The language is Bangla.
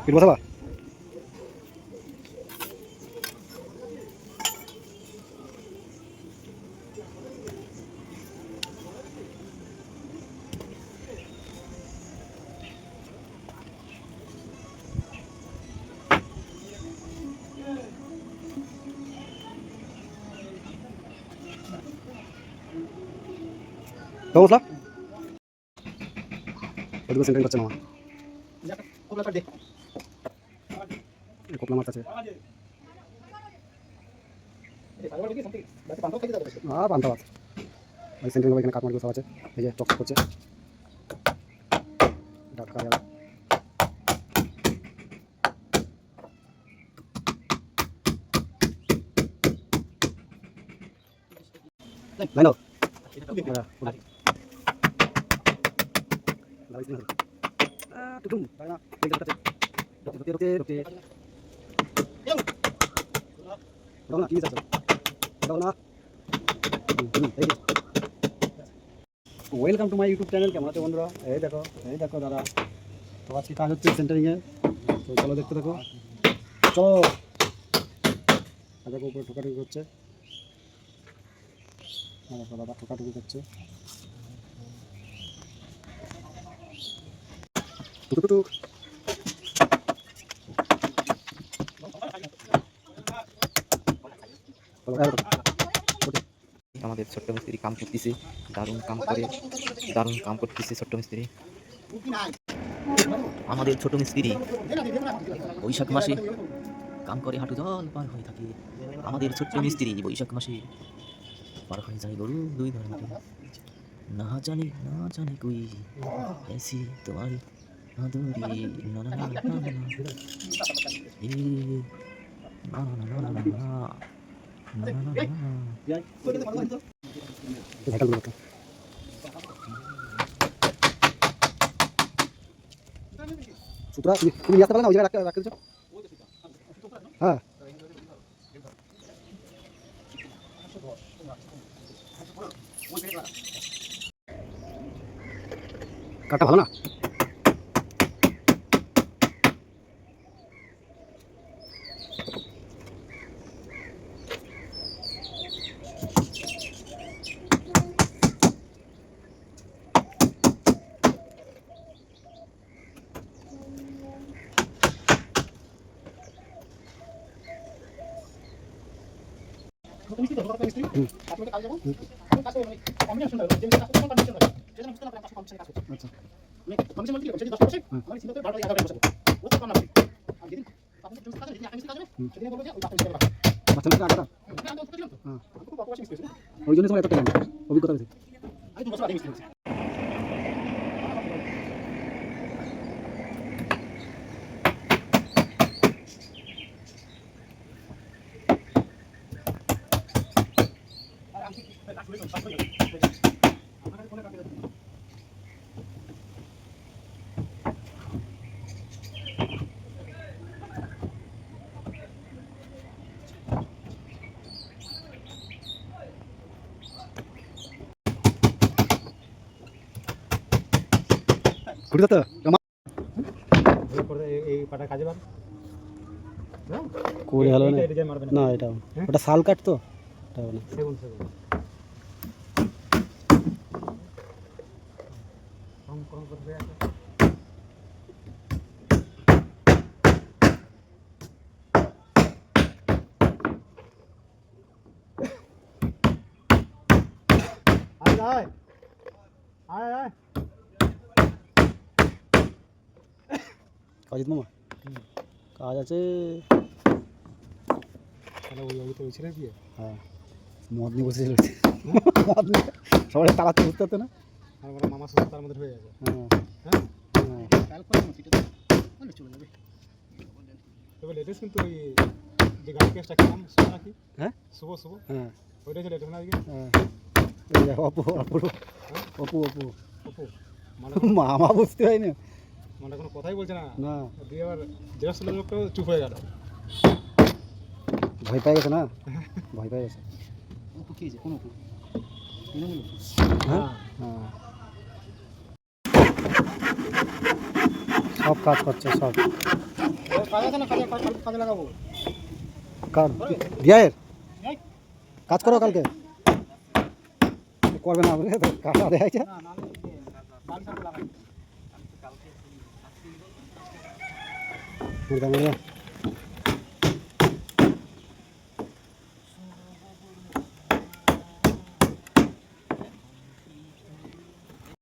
পিঠ বসাবা? মশলা ওদিকে সেন্টারিং করছে মামা। কোপলা মাছ আছে, পান্তা ভাত। ওই সেন্টারিং এখানে কাঠমার্গুলো সব আছে, এই যে টক করছে ডাক্কা যাবে। Line welcome to my YouTube channel. কেমন আছে বন্ধুরা? এই দেখো দাদা, তো আজকে কাজ হচ্ছে সেন্টারিংয়ে, তো চলো দেখতে দেখো। চলো দেখো উপরে ঠোকাঠুকি করছে, দাদা ঠোকাঠুকি করছে। আমাদের ছোট্ট মিস্ত্রি কাম করতেছে, দারুণ কাম করতেছে ছোট্ট মিস্ত্রি। আমাদের ছোট মিস্ত্রি বৈশাখ মাসে কাম করে হাঁটু জল পার হয়ে থাকে। আমাদের ছোট্ট মিস্ত্রি বৈশাখ মাসে পার হয়ে যায় গরু দুই ধরে মাঠে। না জানি কই এসি তোমার আদরি, না না না না না না এ না না না না না তুমি আসতে পারো না, ওই জায়গায় রাখতে দিচ্ছ। হ্যাঁ কাঠটা ভালো না? ওই জন্য তোমার এত টাকা অভিজ্ঞতা হয়েছে। না এটা ওটা শাল কাঠ তো কাজিত মামা কাজ আছে। হ্যাঁ মদ নিয়ে বসেছিল, সবাই তাড়াতে বুঝতে পারতো না। মামা সুস্থ তার মধ্যে হয়ে যাবে। তবে লেটেস্ট কিন্তু ওই যে গাড়ি কেসটা কি নাম শুভ নাকি? হ্যাঁ শুভ হ্যাঁ ওইটাই যে লেটেস্ট না আজকে। হ্যাঁ অপু মামা বুঝতে হয় না, মানে কোনো কথাই বলছে না। না দিয়ে আবার জেরক্স লোকটাও চুপ হয়ে গেল, ভয় পেয়ে গেছে না, ভয় পেয়ে গেছে। অপু কি যে কোন অপু? হ্যাঁ হ্যাঁ সব কাজ করছে সব। কাজে লাগাবো দিয়ায়ের কাজ করো কালকে করবে না বলে তো কাটা দেখাইছে